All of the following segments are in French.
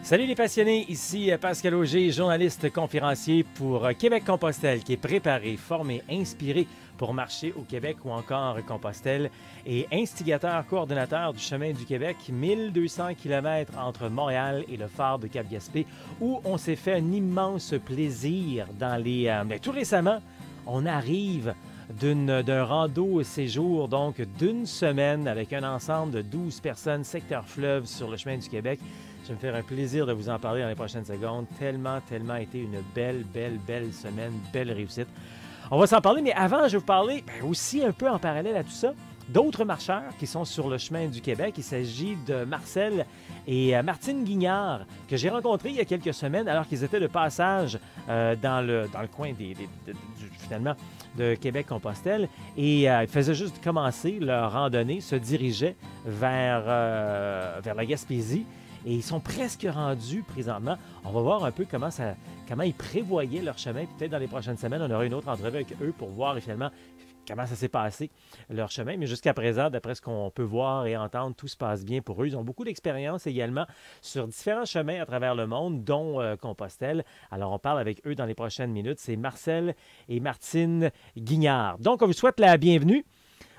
Salut les passionnés, ici Pascal Auger, journaliste conférencier pour Québec-Compostelle, qui est préparé, formé, inspiré pour marcher au Québec ou encore Compostelle, et instigateur, coordonnateur du Chemin du Québec, 1200 km entre Montréal et le phare de Cap-Gaspé, où on s'est fait un immense plaisir dans les... tout récemment, on arrive d'un rando séjour donc d'une semaine avec un ensemble de 12 personnes, secteur fleuve sur le Chemin du Québec. Je vais me faire un plaisir de vous en parler dans les prochaines secondes. Tellement été une belle semaine, belle réussite. On va s'en parler, mais avant, je vais vous parler aussi un peu en parallèle à tout ça, d'autres marcheurs qui sont sur le Chemin du Québec. Il s'agit de Marcel et Martine Guignard, que j'ai rencontrés il y a quelques semaines alors qu'ils étaient de passage dans le coin finalement de Québec-Compostelle. Et ils faisaient juste commencer leur randonnée, se dirigeaient vers la Gaspésie. Et ils sont presque rendus présentement. On va voir un peu comment ils prévoyaient leur chemin. Peut-être dans les prochaines semaines, on aura une autre entrevue avec eux pour voir finalement comment ça s'est passé, leur chemin. Mais jusqu'à présent, d'après ce qu'on peut voir et entendre, tout se passe bien pour eux. Ils ont beaucoup d'expérience également sur différents chemins à travers le monde, dont Compostelle. Alors, on parle avec eux dans les prochaines minutes. C'est Marcel et Martine Guignard. Donc, on vous souhaite la bienvenue.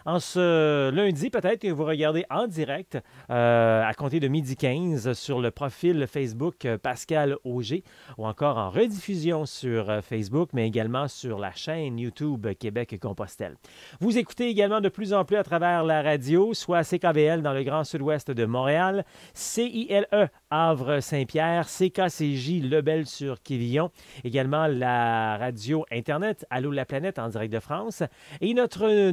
En ce lundi, peut-être que vous regardez en direct à compter de 12h15 sur le profil Facebook Pascal Auger ou encore en rediffusion sur Facebook, mais également sur la chaîne YouTube Québec-Compostelle. Vous écoutez également de plus en plus à travers la radio, soit CKVL dans le Grand Sud-Ouest de Montréal, CILE Havre-Saint-Pierre, CKCJ Lebel-sur-Quévillon, également la radio Internet Allô la planète en direct de France et notre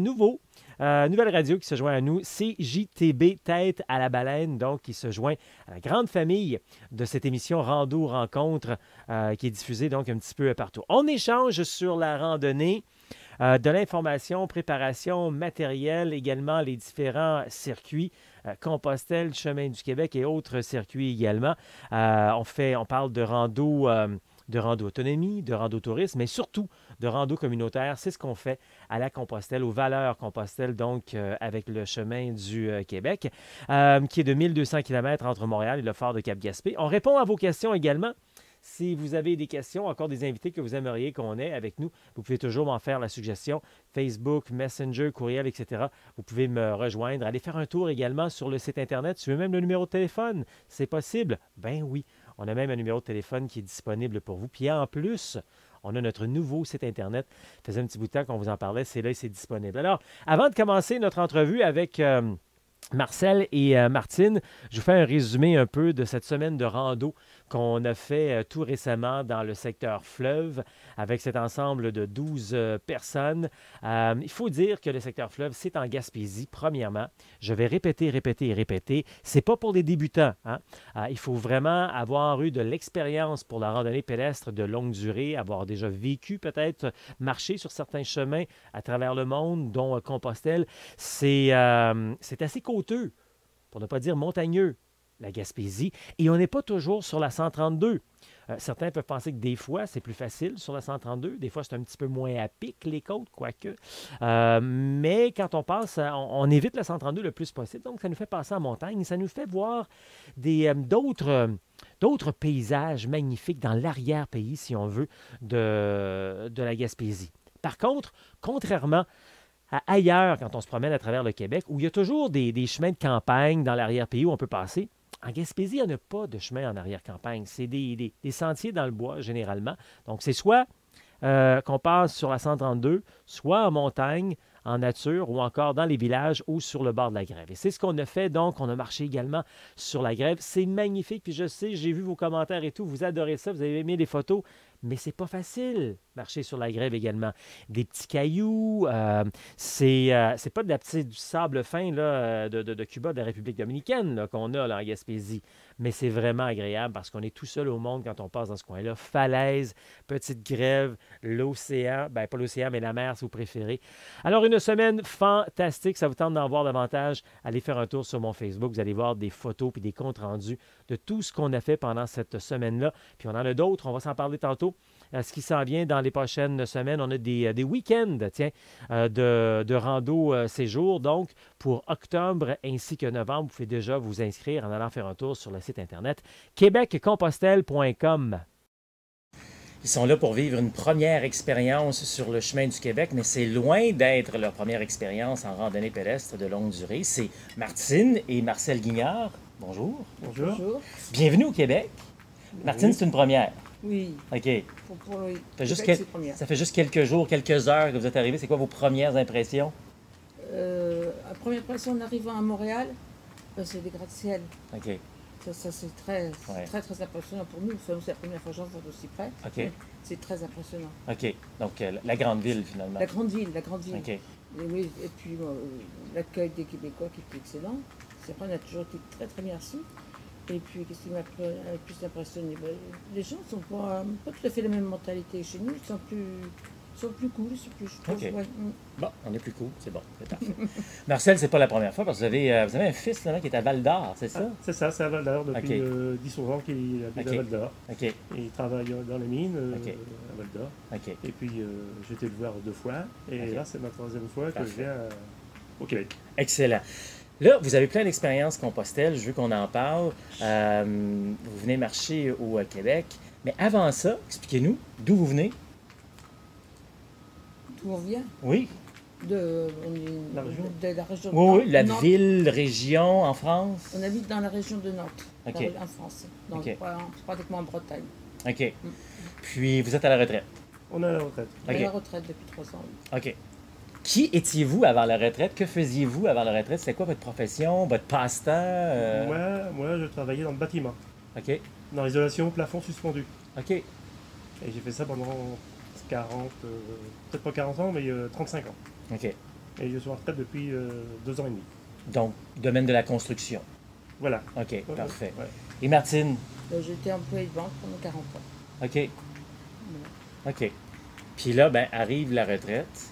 nouvelle radio qui se joint à nous, CJTB Tête à la baleine, donc qui se joint à la grande famille de cette émission Rando Rencontre qui est diffusée donc un petit peu partout. On échange sur la randonnée, de l'information, préparation, matériel, également les différents circuits, Compostelle, Chemin du Québec et autres circuits également. On parle de rando autonomie, de rando tourisme, mais surtout de rando communautaire. C'est ce qu'on fait à la Compostelle, aux Valeurs Compostelle, donc avec le chemin du Québec, qui est de 1200 km entre Montréal et le phare de Cap-Gaspé. On répond à vos questions également. Si vous avez des questions, encore des invités que vous aimeriez qu'on ait avec nous, vous pouvez toujours m'en faire la suggestion. Facebook, Messenger, courriel, etc. Vous pouvez me rejoindre. Allez faire un tour également sur le site Internet. Tu veux même le numéro de téléphone? C'est possible? Ben oui. On a même un numéro de téléphone qui est disponible pour vous. Puis en plus, on a notre nouveau site Internet. Ça faisait un petit bout de temps qu'on vous en parlait. C'est là et c'est disponible. Alors, avant de commencer notre entrevue avec Marcel et Martine, je vous fais un résumé un peu de cette semaine de rando qu'on a fait tout récemment dans le secteur fleuve avec cet ensemble de 12 personnes. Il faut dire que le secteur fleuve, c'est en Gaspésie, premièrement. Je vais répéter. C'est pas pour les débutants. Hein? Il faut vraiment avoir eu de l'expérience pour la randonnée pédestre de longue durée, avoir déjà vécu peut-être, marcher sur certains chemins à travers le monde, dont Compostelle. C'est assez côteux, pour ne pas dire montagneux, la Gaspésie. Et on n'est pas toujours sur la 132. Certains peuvent penser que des fois, c'est plus facile sur la 132. Des fois, c'est un petit peu moins à pic, les côtes, quoique. Mais quand on passe, on évite la 132 le plus possible. Donc, ça nous fait passer en montagne. Ça nous fait voir d'autres paysages magnifiques dans l'arrière-pays, si on veut, de la Gaspésie. Par contre, contrairement à ailleurs, quand on se promène à travers le Québec, où il y a toujours des chemins de campagne dans l'arrière-pays où on peut passer, en Gaspésie, il n'y en a pas de chemin en arrière-campagne. C'est des sentiers dans le bois, généralement. Donc, c'est soit qu'on passe sur la 132, soit en montagne, en nature, ou encore dans les villages ou sur le bord de la grève. Et c'est ce qu'on a fait, donc. On a marché également sur la grève. C'est magnifique, puis je sais, j'ai vu vos commentaires et tout. Vous adorez ça, vous avez aimé les photos, mais c'est pas facile, marcher sur la grève également. Des petits cailloux, c'est pas du sable fin là, de Cuba, de la République dominicaine là, qu'on a là, en Gaspésie, mais c'est vraiment agréable parce qu'on est tout seul au monde quand on passe dans ce coin-là. Falaise, petite grève, l'océan, pas l'océan, mais la mer si vous préférez. Alors, une semaine fantastique, ça vous tente d'en voir davantage, allez faire un tour sur mon Facebook, vous allez voir des photos puis des comptes rendus de tout ce qu'on a fait pendant cette semaine-là. Puis on en a d'autres, on va s'en parler tantôt. ce qui s'en vient dans les prochaines semaines. On a des week-ends, tiens, de rando séjour. Donc, pour octobre ainsi que novembre, vous pouvez déjà vous inscrire en allant faire un tour sur le site Internet québeccompostelle.com. Ils sont là pour vivre une première expérience sur le chemin du Québec, mais c'est loin d'être leur première expérience en randonnée pédestre de longue durée. C'est Martine et Marcel Guignard. Bonjour. Bonjour. Bonjour. Bienvenue au Québec. Martine, c'est une première. Oui. OK. Oui. Ça fait juste quelques jours, quelques heures que vous êtes arrivés. C'est quoi vos premières impressions? La première impression en arrivant à Montréal, c'est des gratte-ciel. OK. Ça c'est très impressionnant pour nous. C'est la première fois que j'en vois aussi près. OK. C'est très impressionnant. OK. Donc, la grande ville, finalement. La grande ville. OK. Et puis, l'accueil des Québécois qui était excellent. C'est vrai, on a toujours été très, très bien reçus. Et puis, qu'est-ce qui m'a le plus impressionné? Les gens ne sont pas tout à fait la même mentalité chez nous. Ils sont plus cool, je trouve. OK. Ouais. Bon, on est plus cool, c'est bon, c'est parfait. Marcel, c'est pas la première fois parce que vous avez un fils là, qui est à Val-d'Or, c'est ça? C'est ça, c'est à Val-d'Or depuis 10 ans qu'il habite à Val-d'Or. OK. Et il travaille dans les mines à Val-d'Or. OK. Et puis j'ai été le voir 2 fois. Et là, c'est ma 3e fois que je viens au Québec. Excellent. Là, vous avez plein d'expériences Compostelle, je veux qu'on en parle. Vous venez marcher au Québec. Mais avant ça, expliquez-nous d'où vous venez. D'où on vient? Oui. De la région de Nantes. Oui, la ville, région en France. On habite dans la région de Nantes, OK. en France, pratiquement en Bretagne. OK. Puis, vous êtes à la retraite. On est à la retraite. On est à la retraite depuis 3 ans. OK. Qui étiez-vous avant la retraite? Que faisiez-vous avant la retraite? C'était quoi votre profession, votre passe-temps? Moi, je travaillais dans le bâtiment. OK. Dans l'isolation plafond suspendu. OK. Et j'ai fait ça pendant 40, peut-être pas 40 ans, mais 35 ans. OK. Et je suis en retraite depuis 2 ans et demi. Donc, domaine de la construction. Voilà. OK, parfait. Ouais. Et Martine? J'étais employée de banque pendant 40 ans. OK. OK. Puis là, arrive la retraite.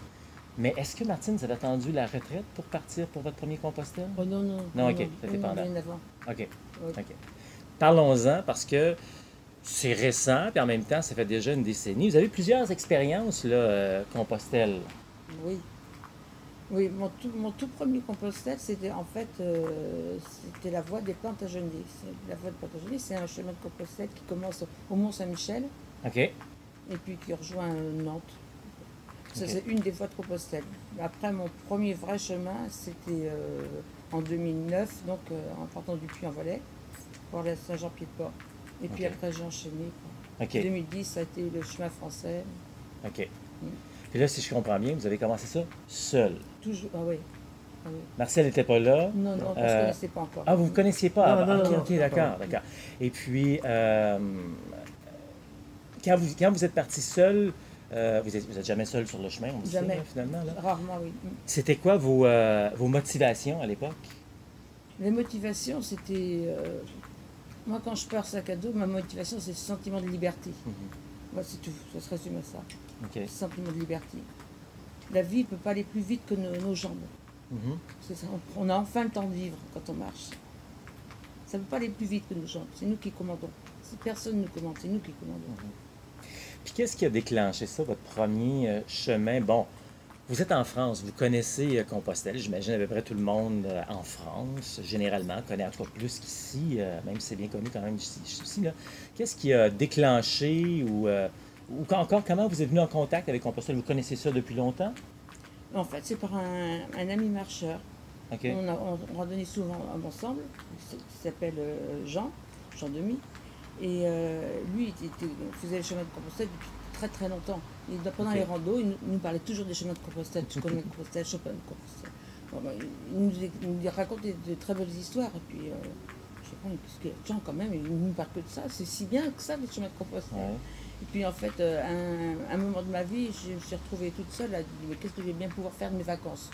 Mais est-ce que Martine, vous avez attendu la retraite pour partir pour votre premier Compostelle? Oh non, non. Non, OK, c'était pendant. Bien avant. OK. Oui. OK. Parlons-en parce que c'est récent, puis en même temps, ça fait déjà une décennie. Vous avez plusieurs expériences, là, Compostelle. Oui. Oui, mon tout premier Compostelle, c'était en fait c'était la voie des Plantagenêts. La voie des Plantagenêts, c'est un chemin de Compostelle qui commence au Mont-Saint-Michel. OK. Et puis qui rejoint Nantes. Ça, c'est une des voies de Compostelle. Après, mon premier vrai chemin, c'était en 2009, donc en partant du Puy-en-Velay, pour aller à Saint-Jean-Pied-de-Port. Et puis après, j'ai enchaîné. En 2010, ça a été le chemin français. OK. Puis là, si je comprends bien, vous avez commencé ça seul. Toujours, ah oui. Marcel n'était pas là. Non, je ne connaissais pas encore. Ah, vous ne vous connaissiez pas? Non, OK, d'accord. Et puis, quand vous êtes parti seul, vous êtes jamais seul sur le chemin, on dit jamais. Ça, finalement? Là? Rarement, oui. C'était quoi vos motivations à l'époque? Les motivations, c'était... moi, quand je pars sac à dos, ma motivation, c'est le sentiment de liberté. Moi, c'est tout. Ça se résume à ça. Le sentiment de liberté. La vie ne peut pas aller plus vite que nos jambes. C'est ça. On a enfin le temps de vivre quand on marche. Ça ne peut pas aller plus vite que nos jambes. C'est nous qui commandons. Personne ne nous commande, c'est nous qui commandons. Puis qu'est-ce qui a déclenché ça, votre premier chemin? Bon, vous êtes en France, vous connaissez Compostelle, j'imagine à peu près tout le monde en France, généralement, connaît encore plus qu'ici, même si c'est bien connu quand même ici. Qu'est-ce qui a déclenché ou encore, comment vous êtes venu en contact avec Compostelle? Vous connaissez ça depuis longtemps? En fait, c'est par un ami marcheur. OK. On randonnait souvent ensemble, il s'appelle Jean Demy. Et lui, il faisait les chemins de Compostelle depuis très très longtemps. Et pendant les randos, il nous parlait toujours des chemins de Compostelle, du chemin de Compostelle, chemin de Compostelle. Bon, il nous raconte de très belles histoires. Et puis, je sais pas, parce que Jean, quand même, il ne nous parle que de ça. C'est si bien que ça, les chemins de Compostelle. Ouais. Et puis, en fait, à un moment de ma vie, je me suis retrouvée toute seule à dire, mais qu'est-ce que je vais bien pouvoir faire de mes vacances?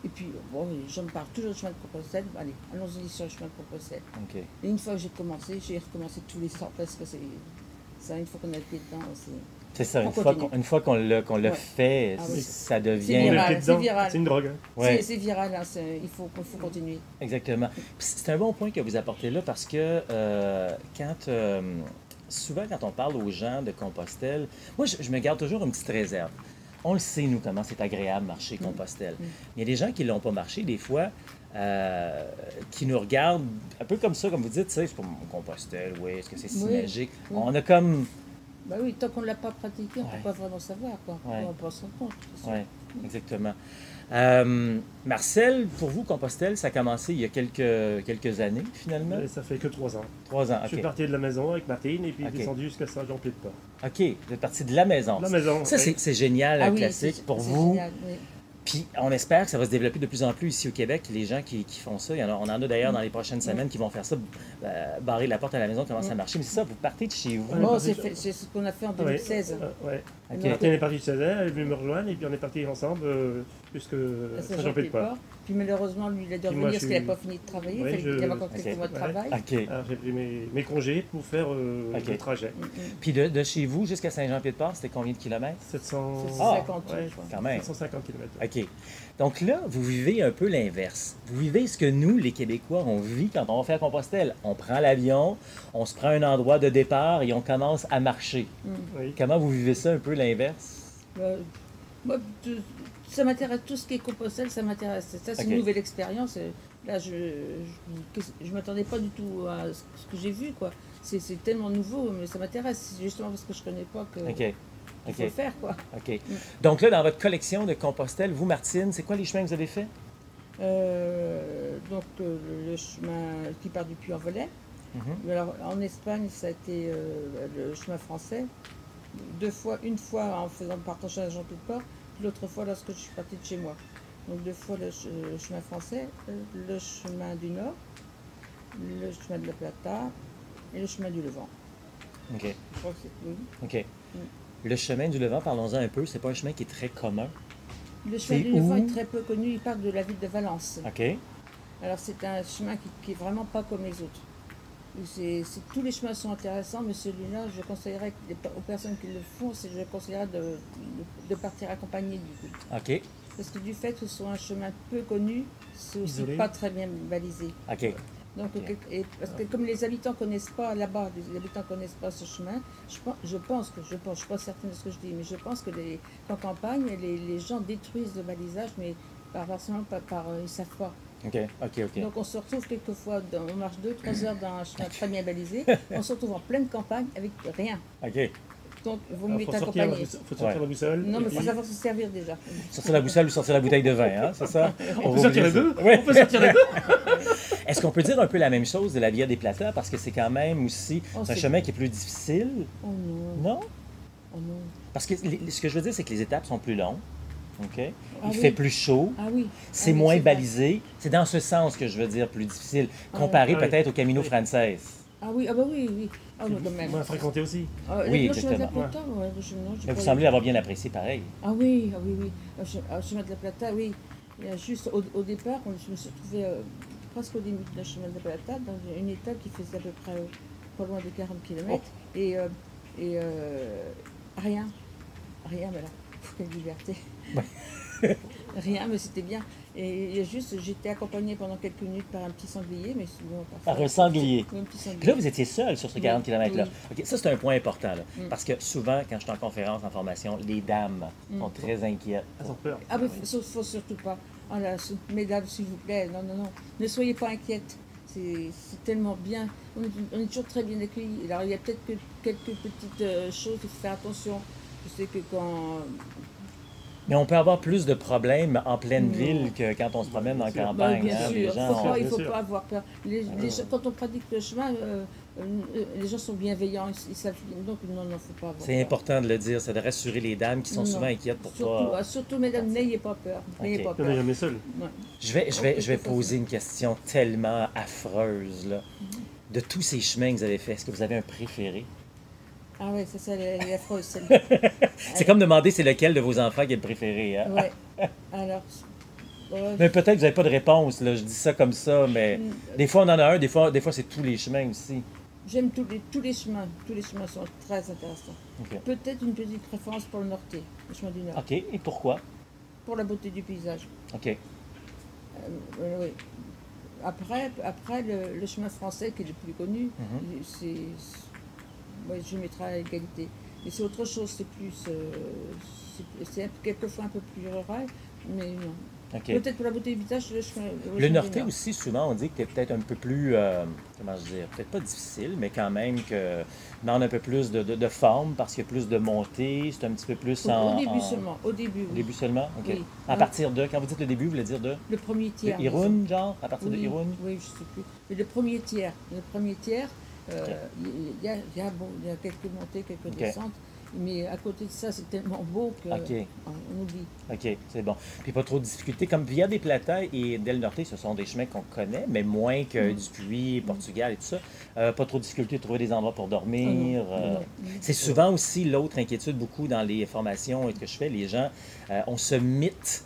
Et puis, bon, je me parle toujours du chemin de Compostelle. Allez, allons-y sur le chemin de Compostelle. Okay. Et une fois que j'ai commencé, j'ai recommencé tous les soirs parce que c'est ça, une fois qu'on a été dedans, c'est ça, une fois qu'on l'a fait, ça devient... C'est viral. C'est une drogue. Ouais. C'est viral, hein, il faut continuer. Exactement. C'est un bon point que vous apportez là parce que quand souvent, quand on parle aux gens de Compostelle, moi, je me garde toujours une petite réserve. On le sait, nous, comment c'est agréable marcher Compostelle. Il y a des gens qui ne l'ont pas marché, des fois, qui nous regardent un peu comme ça, comme vous dites, tu sais, c'est pour Compostelle, oui, est-ce que c'est si Oui. magique? Oui. On a comme... Bah oui, tant qu'on ne l'a pas pratiqué, on ne Ouais. peut pas vraiment savoir, quoi. Ouais. On peut pas s'en rendre compte. c'est sûr. Oui, exactement. Marcel, pour vous, Compostelle, ça a commencé il y a quelques années, finalement? Et ça fait que 3 ans. 3 ans, Je suis OK. parti de la maison avec Martine et puis Ok. descendu jusqu'à Saint-Jean-Pied-de-Port. OK, vous êtes parti de la maison. La maison. Ça, oui. c'est génial, Ah un oui, classique pour c'est vous. génial, oui. Puis on espère que ça va se développer de plus en plus ici au Québec, les gens qui font ça. On en a d'ailleurs dans les prochaines semaines qui vont faire ça, barrer la porte à la maison, commencer à marcher. Mais c'est ça, vous partez de chez vous. Ouais. Bon, parti- c'est ce qu'on a fait en Ah ouais, 2016. ouais. OK. Martine est partie de chez elle, elle est venue me rejoindre et puis on est partis ensemble jusque À Saint-Jean-Pied-de-Port. Saint-Jean-Pied-de-Port. Puis malheureusement, lui, il a dû Puis moi, revenir je parce qu'il n'avait suis- pas fini de travailler. Oui, Il fallait qu'il y ait encore Ok. quelques mois de travail. OK. Alors j'ai pris mes congés pour faire Ok. le trajet. Puis de chez vous jusqu'à Saint-Jean-Pied-de-Port, c'était combien de kilomètres? 700... 750, ouais, je crois. Quand même. 750 km. OK. Donc là, vous vivez un peu l'inverse. Vous vivez ce que nous, les Québécois, on vit quand on va faire Compostelle. On prend l'avion, on se prend un endroit de départ et on commence à marcher. Oui. Comment vous vivez ça un peu l'inverse? Moi, ça m'intéresse, tout ce qui est Compostelle, ça m'intéresse. Ça, c'est Ok. une nouvelle expérience. Là, je ne m'attendais pas du tout à ce que j'ai vu, quoi. C'est tellement nouveau, mais ça m'intéresse. C'est justement parce que je ne connais pas que OK. qu'il faut OK. le faire, quoi. OK. Donc là, dans votre collection de Compostelle, vous, Martine, c'est quoi les chemins que vous avez faits? Le chemin qui part du Puy-en-Velay. Mhm. Mais alors, en Espagne, ça a été le chemin français. Une fois en faisant partant chez Saint-Jean-Pied-de-Port, puis l'autre fois lorsque je suis partie de chez moi. Donc 2 fois le chemin français, le chemin du Nord, le chemin de la Plata et le chemin du Levant. OK. Je crois que c'est oui. OK. Le chemin du Levant, parlons-en un peu. C'est pas un chemin qui est très commun. Le chemin C'est du Levant où? est très peu connu, il part de la ville de Valence. OK. Alors c'est un chemin qui est vraiment pas comme les autres. Tous les chemins sont intéressants, mais celui-là, je conseillerais aux personnes qui le font, je conseillerais de partir accompagné du coup. OK. Parce que du fait que ce soit un chemin peu connu, c'est aussi Isolé. pas très bien balisé. OK. Donc, Ok. parce que comme les habitants connaissent pas là-bas, les habitants connaissent pas ce chemin, je pense, je suis pas certaine de ce que je dis, mais je pense que qu'en campagne, les gens détruisent le balisage, mais ils savent pas. OK. OK. OK. Donc on se retrouve quelquefois, on marche 2-3 heures dans un chemin très bien balisé, on se retrouve en pleine campagne avec rien. OK. Donc il vaut Alors, mieux faut être sortir, accompagné. faut sortir Ouais. la boussole. Non, mais et il faut puis- savoir se servir déjà. Sortir la boussole ou sortir la bouteille de vin, hein? C'est ça? On va peut sortir oublier les deux. ça. Oui. On peut sortir les deux. Est-ce qu'on peut dire un peu la même chose de la Via des Plata? Parce que c'est quand même aussi Oh, c'est un c'est- chemin qui est plus difficile, Oh non, non? oh non. Parce que ce que je veux dire, c'est que les étapes sont plus longues. OK? Ah Il oui. fait plus chaud. Ah oui. C'est Ah oui, moins c'est vrai. balisé. C'est dans ce sens que je veux dire plus difficile, Ah comparé ouais. Ah oui. peut-être au Camino Oui. Frances. Ah oui, ah bah oui, oui. Ah mais quand même. Moi, fréquenter aussi. Oui, Le chemin de la exactement. Plata, ouais, le chemin, non, j'ai Mais pas vous eu. semblez avoir bien apprécié pareil. Ah oui, ah oui, oui. Le chemin de la Plata, oui. Il y a juste au départ, je me suis retrouvée presque au début de la chemin de la Plata, dans une étape qui faisait à peu près pas loin de 40 km. Et rien. Rien, mais là, quelle liberté. Rien, mais c'était bien. Et il y a juste, j'étais accompagnée pendant quelques minutes par un petit sanglier, mais sinon, Par un sanglier. Oui, un petit sanglier. Puis là, vous étiez seul sur ce 40 Oui, km-là. oui. OK, ça, c'est un point important. Là, Mm. Parce que souvent, quand je suis en conférence, en formation, les dames sont très inquiètes. Elles ont peur. Ah, mais faut surtout pas. Ah là, mesdames, s'il vous plaît, non, non, non. Ne soyez pas inquiètes. C'est tellement bien. On est toujours très bien accueillis. Alors, il y a peut-être que quelques petites choses, il faut faire attention. Je sais que quand. Mais on peut avoir plus de problèmes en pleine Non. ville que quand on se promène dans la Bien sûr. campagne. Bien hein. sûr, Les gens ont- il ne faut Bien sûr. pas avoir peur. Quand on pratique le chemin, les gens sont bienveillants. Ils savent, donc, non, non, faut pas avoir C'est peur. important de le dire, c'est de rassurer les dames qui sont Non. souvent inquiètes pour Surtout, toi. surtout, mesdames, n'ayez pas peur. N'ayez Ok. pas On n'est peur. jamais seul. Ouais. Je vais Ok, poser une question tellement affreuse. Là. De tous ces chemins que vous avez faits, est-ce que vous avez un préféré? Ah ouais, ça, elle est affreuse, celle-là. C'est comme demander c'est lequel de vos enfants qui est le préféré. Hein? Ouais. Alors, Mais peut-être que vous n'avez pas de réponse. Là. Je dis ça comme ça, mais des fois on en a un, des fois c'est tous les chemins aussi. j'aime tous les chemins. Tous les chemins sont très intéressants. OK. Peut-être une petite préférence pour le Norté, le chemin du Nord, OK, et pourquoi? pour la beauté du paysage. OK. Oui. Après le chemin français qui est le plus connu, Mhm. ouais, je mettrai à égalité. Mais c'est autre chose, c'est plus, quelquefois un peu plus rural, mais non. OK. Peut-être pour la beauté du visage, Le Norté aussi, souvent, on dit que tu es peut-être un peu plus, comment je dire, peut-être pas difficile, mais quand même que demande un peu plus de forme parce qu'il y a plus de montée, c'est un petit peu plus Au début seulement, au début. Au Oui. début seulement? OK. Oui. À partir de, quand vous dites le début, vous voulez dire de Le premier tiers. Irun, genre? À partir Oui, de Irun? oui, je sais plus. Mais le premier tiers, il y a quelques montées, quelques descentes. Mais à côté de ça, c'est tellement beau qu'on oublie. OK, c'est bon. Puis pas trop de difficultés. Comme Via des Plata et Del Norte, ce sont des chemins qu'on connaît, mais moins que Dupuis, Portugal et tout ça. Pas trop de difficultés de trouver des endroits pour dormir. C'est souvent aussi l'autre inquiétude, beaucoup dans les formations et que je fais, les gens, on se mythe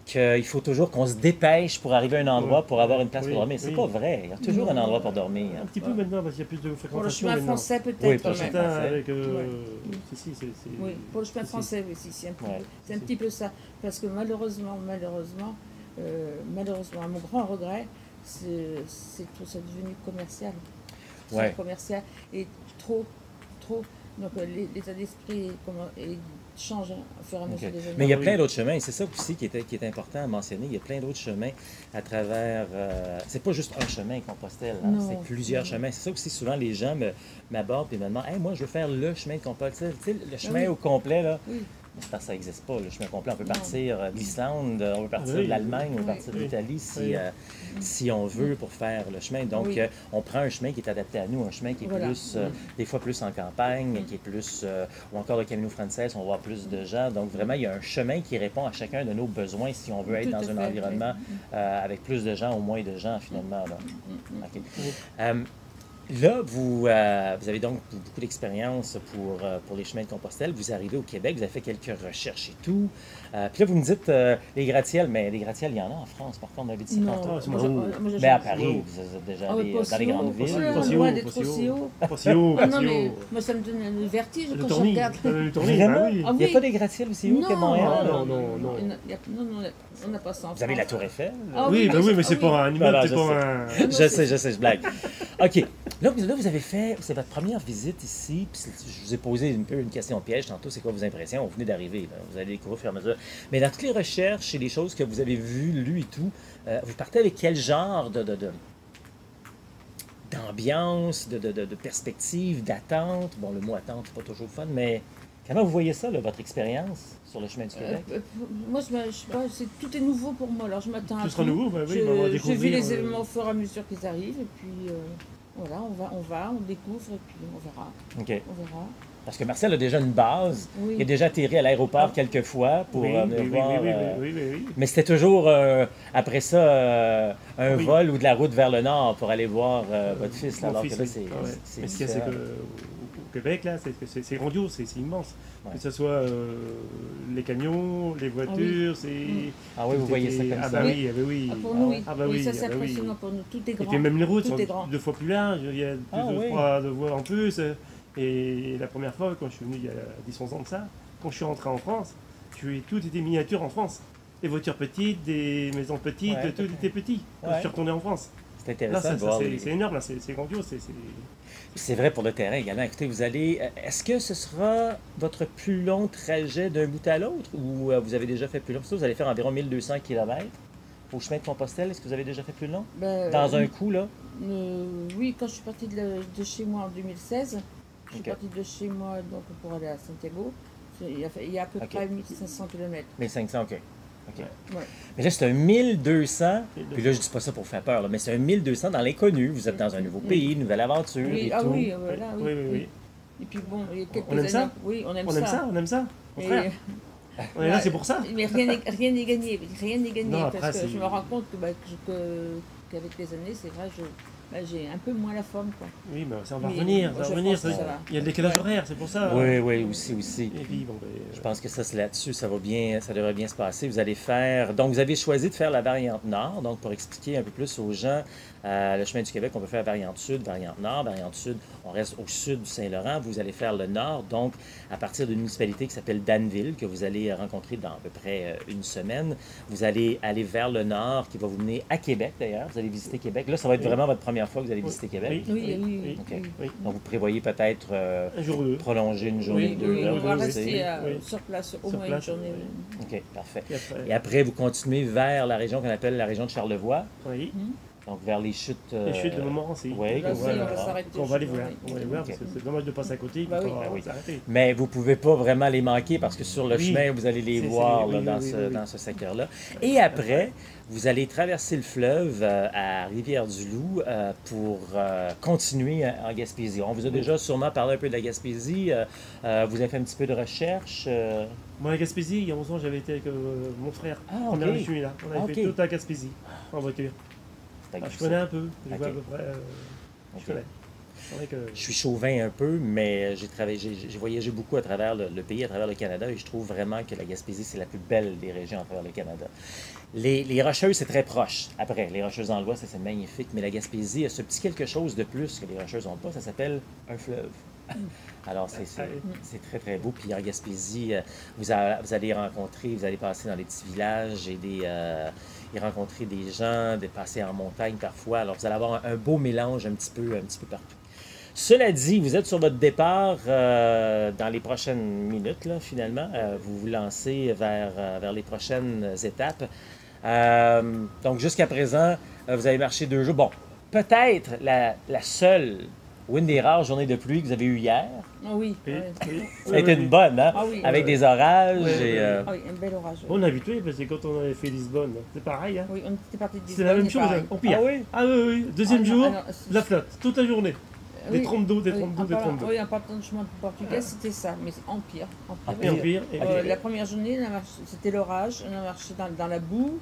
qu'il faut toujours qu'on se dépêche pour arriver à un endroit pour avoir une place pour dormir. C'est pas vrai. Il y a toujours un endroit pour dormir. Un petit peu maintenant, parce qu'il y a plus de Pour le fréquentation chemin maintenant. français, peut-être. Oui, quand pour le même. chemin Avec, Oui, pour le chemin français, oui, c'est un petit peu ça. Parce que malheureusement, à mon grand regret, c'est devenu commercial. Ouais. Commercial et trop. Donc l'état d'esprit change au fur et à mesure des années. Mais il y a plein d'autres chemins, et c'est ça aussi qui est important à mentionner. Il y a plein d'autres chemins à travers. C'est pas juste un chemin Compostelle, hein, c'est plusieurs chemins. C'est ça aussi, souvent les gens m'abordent et me demandent hey, moi, je veux faire le chemin de Compostelle. Tu sais, le chemin au complet, là. Oui. C'est parce que ça n'existe pas, le chemin complet. On peut partir d'Islande, on peut partir de l'Allemagne, on peut partir d'Italie si on veut pour faire le chemin. Donc, on prend un chemin qui est adapté à nous, un chemin qui est plus, des fois plus en campagne, qui est plus, ou encore le Camino Frances, on voit plus de gens. Donc, vraiment, il y a un chemin qui répond à chacun de nos besoins si on veut être dans un environnement avec plus de gens ou moins de gens, finalement. Là. Okay. Là, vous avez donc beaucoup d'expérience pour les chemins de Compostelle. Vous arrivez au Québec, vous avez fait quelques recherches et tout. Puis là, vous me dites les gratte-ciels, mais les gratte-ciels, il y en a en France, par contre, on avait dit ça tantôt. Mais à Paris, vous êtes déjà allé dans les grandes villes. Loin d'être aussi haut. Pas si haut, pas Non, si mais haut. moi, ça me donne un vertige Le quand je tournis, regarde. le tournis, Vraiment? bah oui. Ah Il n'y a oui. pas des gratte-ciels aussi hauts que Montréal? Non. Non, on n'a pas ça en Vous avez la France. Tour Eiffel? Ah Oui, bah oui, mais c'est oui. pas un immeuble, Voilà, c'est pas un... Je sais, je blague. OK. Là, vous avez fait, c'est votre première visite ici, puis je vous ai posé un peu une question piège tantôt, c'est quoi vos impressions? Vous venez d'arriver, là. Vous allez découvrir au fur et à mesure. Mais dans toutes les recherches et les choses que vous avez vues, lues et tout, vous partez avec quel genre d'ambiance, de perspective, d'attente? Bon, le mot attente, c'est pas toujours fun, mais comment vous voyez ça, là, votre expérience sur le chemin du Québec? Moi, je sais pas, tout est nouveau pour moi, alors je m'attends à Tout sera nouveau, bah oui, Je- on va J'ai vu découvrir. les événements au fur et à mesure qu'ils arrivent, et puis voilà, on découvre, et puis on verra. OK. On verra. Parce que Marcel a déjà une base. Oui. Il a déjà atterri à l'aéroport quelques fois pour Oui, venir oui, voir. oui. Mais c'était toujours, après ça, un Oui. vol ou de la route vers le nord pour aller voir votre fils. Là, Mon alors fils, que là, oui. c'est Mais ce qu'il y a, c'est différent. qu'au Québec, là, c'est grandiose, c'est immense. Ouais. Que ce soit les camions, les voitures, c'est... Ah oui, vous voyez ça comme Ah ça. bah oui, ah bah oui. Ah, pour nous, oui. Ah bah Oui, oui, ça c'est ah bah oui. impressionnant pour nous. Tout est Et grand. puis même les routes Tout sont est grand. 2 fois plus larges, il y a deux ou trois de voies en plus. Et la première fois, quand je suis venu il y a 10-11 ans de ça, quand je suis rentré en France, tout était miniature en France. Des voitures petites, des maisons petites, Ouais. tout était petit quand je suis retourné en France. C'est Là, intéressant de voir. c'est énorme, là, c'est grandiose. C'est vrai pour le terrain également. Écoutez, vous allez. Est-ce que ce sera votre plus long trajet d'un bout à l'autre ou vous avez déjà fait plus long? Ça, vous allez faire environ 1200 km au chemin de Compostelle. Est-ce que vous avez déjà fait plus long? Ben, Dans un coup, là? oui, quand je suis partie de chez moi en 2016, je suis Ok. partie de chez moi donc, pour aller à Santiago. Il y a à peu près 1500 km. 1500, OK. OK. Ouais. Mais là, c'est un 1200, puis là, je dis pas ça pour faire peur, là, mais c'est un 1200 dans l'inconnu. Vous êtes dans un nouveau pays, une nouvelle aventure Oui, et ah tout. oui, voilà, oui. Oui. Et puis bon, il y a quelques On aime années. ça Oui, on aime On ça. aime ça, on aime ça. Au Et- contraire. On est là, c'est pour ça. Mais rien n'est gagné, rien n'est gagné, Non, après, parce que c'est- je me rends compte qu'avec les années, c'est vrai, j'ai un peu moins la forme, quoi. Oui, mais ça va Oui, revenir, je ça va revenir. pense que ça va. Il y a le décalage horaire, c'est pour ça. Oui, aussi. Et puis, bon, Je pense que ça, c'est là-dessus, ça devrait bien se passer. Vous allez faire. Donc, vous avez choisi de faire la variante nord. Donc, pour expliquer un peu plus aux gens, le chemin du Québec, on peut faire variante sud, variante nord. Variante sud, on reste au sud du Saint-Laurent. Vous allez faire le nord, donc à partir d'une municipalité qui s'appelle Danville, que vous allez rencontrer dans à peu près une semaine. Vous allez aller vers le nord, qui va vous mener à Québec d'ailleurs. Vous allez visiter Québec. Là, ça va être vraiment votre première première fois que vous allez visiter Québec? Oui. Okay. Donc, vous prévoyez peut-être un jour ou deux. Prolonger une journée ou deux. Oui, là, on va vous rester sur place au moins une journée. OK, parfait. Et après, vous continuez vers la région qu'on appelle la région de Charlevoix. Oui. Donc, vers les chutes... Les chutes de Montmorency. Oui, on va s'arrêter. On va les voir. On va les voir, parce que c'est dommage de passer à côté. S'arrêter. Mais vous ne pouvez pas vraiment les manquer parce que sur le chemin, vous allez les voir dans ce secteur-là. Et après, vous allez traverser le fleuve à Rivière-du-Loup pour continuer en Gaspésie. On vous a déjà sûrement parlé un peu de la Gaspésie. Vous avez fait un petit peu de recherche. Moi, à Gaspésie, il y a 11 ans, j'avais été avec mon frère. OK. Je suis là. On avait fait toute la Gaspésie en voiture. Je connais un peu. Je vois à peu près. Je connais. Je suis chauvin un peu, mais j'ai voyagé beaucoup à travers le pays, à travers le Canada, et je trouve vraiment que la Gaspésie, c'est la plus belle des régions à travers le Canada. Les Rocheuses, c'est très proche. Après, les Rocheuses dans l'Ouest, c'est magnifique, mais la Gaspésie a ce petit quelque chose de plus que les Rocheuses n'ont pas, ça s'appelle un fleuve. Alors, c'est très, très beau. Puis en Gaspésie, vous allez rencontrer, vous allez passer dans des petits villages et rencontrer des gens, passer en montagne parfois. Alors, vous allez avoir un beau mélange un petit peu partout. Cela dit, vous êtes sur votre départ dans les prochaines minutes, là, finalement. Vous vous lancez vers les prochaines étapes. Donc, jusqu'à présent, vous avez marché 2 jours. Bon, peut-être la seule ou une des rares journées de pluie que vous avez eues hier. Ah oui. Ça a été une bonne, hein? Ah oui. Avec des orages. Ah oui, un bel orage. On est habitué parce que quand on avait fait Lisbonne, c'est pareil. Hein? Oui, on était parti de Lisbonne. C'est la même chose, au pire. Ah oui? Oui. Deuxième jour, la flotte, toute la journée. Des 32, des 32, des 32. Oui, en partant du chemin de Portugal, c'était ça, mais en pire. Et en pire. La première journée, c'était l'orage, on a marché dans la boue,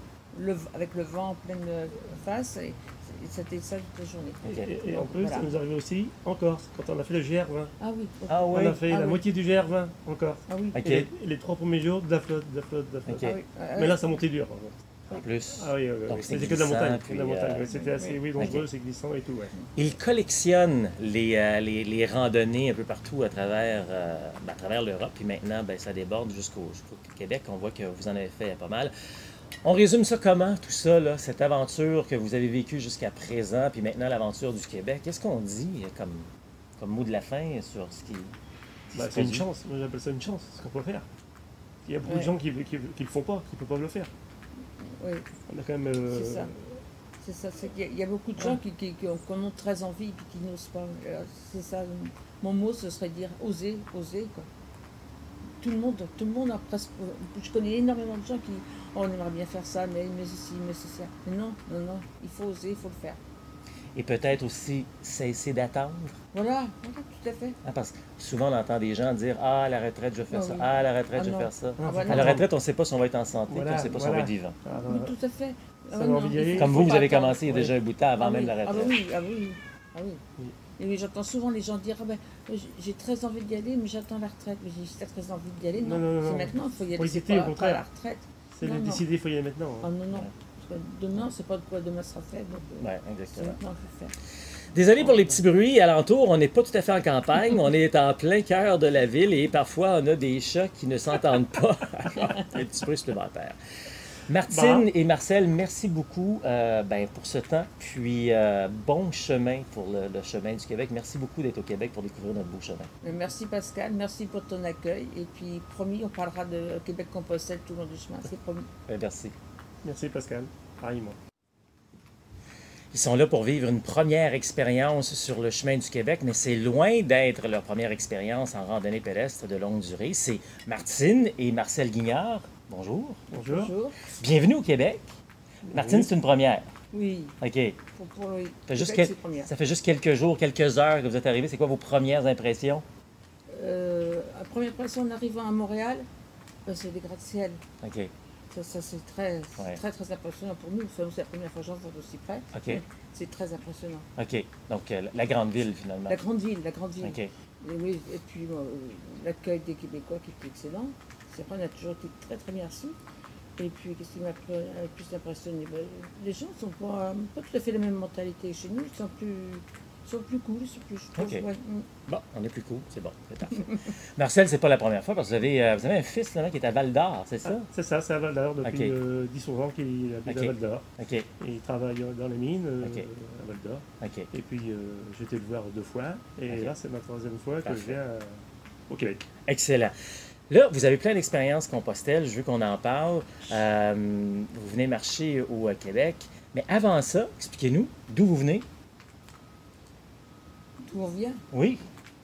avec le vent en pleine face, et c'était ça toute la journée. Et en plus, ça nous arrivait aussi en Corse, quand on a fait le GR20. Ah oui. On a fait la moitié du GR20 en Corse. Ah oui. Et les 3 premiers jours, de la flotte. Mais là, ça montait dur. En plus. Ah oui. C'était que de la montagne. C'était assez dangereux, c'est glissant et tout. Ils collectionnent les randonnées un peu partout à travers l'Europe. Puis maintenant, ça déborde jusqu'au Québec. On voit que vous en avez fait pas mal. On résume ça comment, tout ça, là, cette aventure que vous avez vécue jusqu'à présent, puis maintenant l'aventure du Québec? Qu'est-ce qu'on dit comme mot de la fin sur ce qui c'est une chance. Moi, j'appelle ça une chance, ce qu'on peut faire. Il y a beaucoup de gens qui ne le font pas, qui ne peuvent pas le faire. Oui. On a quand même... C'est ça. Il y a beaucoup de gens qui ont très envie et qui n'osent pas. C'est ça. Mon mot, ce serait dire oser, quoi. Tout le monde a presque... Je connais énormément de gens qui... on aimerait bien faire ça, mais ceci, mais c'est ça. Mais non, il faut oser, il faut le faire. Et peut-être aussi cesser d'attendre. Voilà, tout à fait. Parce que souvent, on entend des gens dire « Ah, à la retraite, je vais faire ça. Ah, à la retraite, je vais faire ça. À la retraite, on ne sait pas si on va être en santé, on ne sait pas si on va être vivant. Oui, tout à fait. Comme vous avez commencé il y a déjà un bout de temps avant même la retraite. Ah oui. Et j'entends souvent les gens dire j'ai très envie d'y aller, mais j'attends la retraite. Mais j'ai très envie d'y aller. Non, c'est maintenant, il faut y aller. C'est pas à la retraite. C'est décidé, il faut y aller maintenant. Ah non. Demain, c'est pas de quoi demain sera fait. Oui, exactement. Maintenant, il faut faire. Désolé pour les petits bruits alentour, on n'est pas tout à fait en campagne, on est en plein cœur de la ville et parfois on a des chats qui ne s'entendent pas. Alors, un petit bruit supplémentaire. Martine et Marcel, merci beaucoup pour ce temps. Puis bon chemin pour le chemin du Québec. Merci beaucoup d'être au Québec pour découvrir notre beau chemin. Merci Pascal, merci pour ton accueil. Et puis promis, on parlera de Québec-Compostelle tout le long du chemin, c'est promis. Merci. Merci Pascal, pareillement. Ils sont là pour vivre une première expérience sur le chemin du Québec, mais c'est loin d'être leur première expérience en randonnée pédestre de longue durée. C'est Martine et Marcel Guignard. Bonjour. Bonjour. Bienvenue au Québec. Martine, c'est une première. Oui. OK. Oui. Ça fait juste quelques jours, quelques heures que vous êtes arrivés. C'est quoi vos premières impressions? La première impression en arrivant à Montréal, c'est des gratte-ciel. OK. Ça c'est très impressionnant pour nous. C'est la première fois que j'en vois aussi près. OK. C'est très impressionnant. OK. Donc, la grande ville, finalement. La grande ville. OK. Et puis, l'accueil des Québécois qui était excellent. C'est vrai, on a toujours été très, très bien reçus. Et puis, qu'est-ce qui m'a le plus impressionné? Les gens ne sont pas tout à fait la même mentalité que chez nous. Ils Ils sont plus cool, c'est plus, je trouve. OK. Ouais. Bon, on est plus cool, c'est bon, c'est parfait. Marcel, c'est pas la première fois parce que vous avez un fils là, qui est à Val-d'Or, c'est ça? C'est ça, c'est à Val-d'Or depuis OK. 10-11 ans qu'il habite OK. à Val-d'Or. OK, Et il travaille dans les mines OK. à Val-d'Or. OK. Et puis j'ai été le voir 2 fois. Et OK. là, c'est ma 3e fois que Parfait. je viens au Québec. Excellent. Là, vous avez plein d'expériences Compostelle, je veux qu'on en parle. Vous venez marcher au Québec. Mais avant ça, expliquez-nous d'où vous venez. D'où on vient? Oui.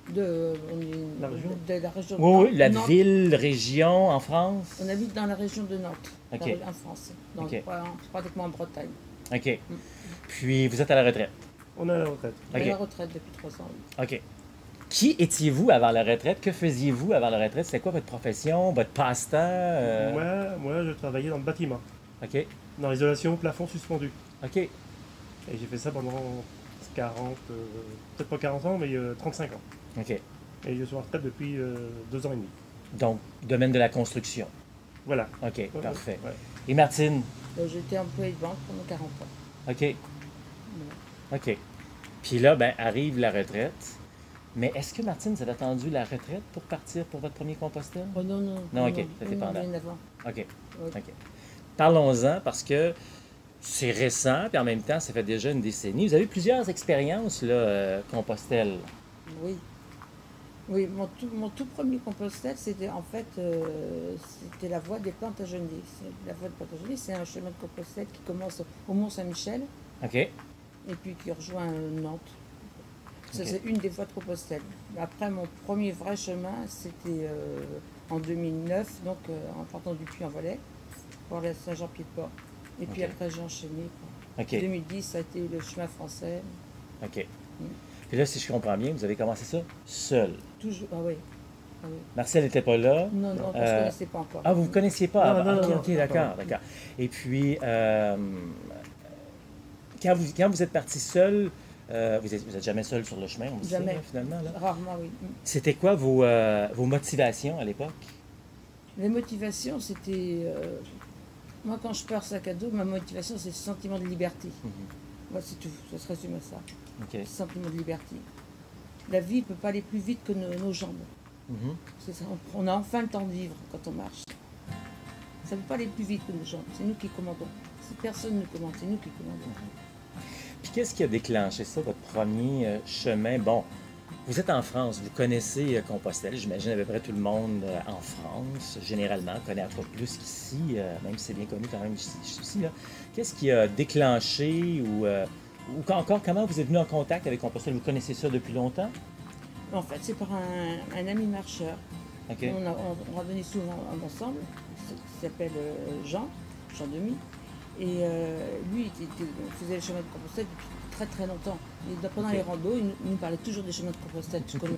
On est La région? de la région de Oui, Nantes. oui, la Nantes. ville, région en France. On habite dans la région de Nantes, OK. en France, OK. pratiquement en Bretagne. OK. Puis vous êtes à la retraite. On est à la retraite. On est à OK. la retraite depuis 3 ans. Oui. OK. Qui étiez-vous avant la retraite? Que faisiez-vous avant la retraite? C'était quoi votre profession, votre passe-temps? Moi, je travaillais dans le bâtiment, OK. dans l'isolation plafond suspendu. OK. Et j'ai fait ça pendant 40, peut-être pas 40 ans, mais 35 ans. OK. Et je suis en retraite depuis 2 ans et demi. Donc, domaine de la construction. Voilà. OK, parfait. Ouais. Et Martine? J'ai été employée de banque pendant 40 ans. OK. OK. Puis là, ben, arrive la retraite. Mais est-ce que Martine, vous avez attendu la retraite pour partir pour votre premier Compostelle? Oh non, non. Non, OK, ça fait non, pendant. bien avant. OK. Oui. OK. Parlons-en parce que c'est récent, puis en même temps, ça fait déjà une décennie. Vous avez plusieurs expériences, là, Compostelle. Oui. Oui, mon tout premier Compostelle, c'était en fait c'était la voie des Plantagenêts. La voie des Plantagenêts, c'est un chemin de Compostelle qui commence au Mont-Saint-Michel OK. et puis qui rejoint Nantes. Ça, OK. c'est une des voies de Compostelle. Après, mon premier vrai chemin, c'était en 2009, donc en partant du Puy-en-Velay, pour aller à Saint-Jean-Pied-de-Port. Et puis OK. après, j'ai enchaîné. OK. 2010, ça a été le chemin français. OK. Puis là, si je comprends bien, vous avez commencé ça seul. Toujours. Ah oui. Ah oui. Marcel n'était pas là. Non, non, je ne connaissais pas encore. Ah, vous ne connaissiez pas? Non, avant. non, OK, non, OK, non, d'accord, non. d'accord. Et puis, quand vous êtes parti seul, vous êtes jamais seul sur le chemin, on le sait, Jamais. là, finalement. Là. Rarement, oui. C'était quoi vos motivations à l'époque? Les motivations, c'était. Moi, quand je pars sac à dos, ma motivation, c'est le sentiment de liberté. Moi, c'est tout. Ça se résume à ça. OK. Le sentiment de liberté. La vie ne peut pas aller plus vite que nos jambes. Mhm. C'est ça. On a enfin le temps de vivre quand on marche. Ça ne peut pas aller plus vite que nos jambes. C'est nous qui commandons. Personne ne commande, c'est nous qui commandons. Puis qu'est-ce qui a déclenché ça, votre premier chemin? Bon, vous êtes en France, vous connaissez Compostelle, j'imagine à peu près tout le monde en France, généralement, connaît un peu plus qu'ici, même si c'est bien connu quand même ici. Là. Qu'est-ce qui a déclenché ou encore, comment vous êtes venu en contact avec Compostelle? Vous connaissez ça depuis longtemps? En fait, c'est par un ami marcheur. OK. On randonnait souvent ensemble, qui s'appelle Jean Demy. Et lui, il faisait le chemin de Compostelle depuis très très longtemps. Et pendant les randos, il nous parlait toujours des chemins de Compostelle. Tu connais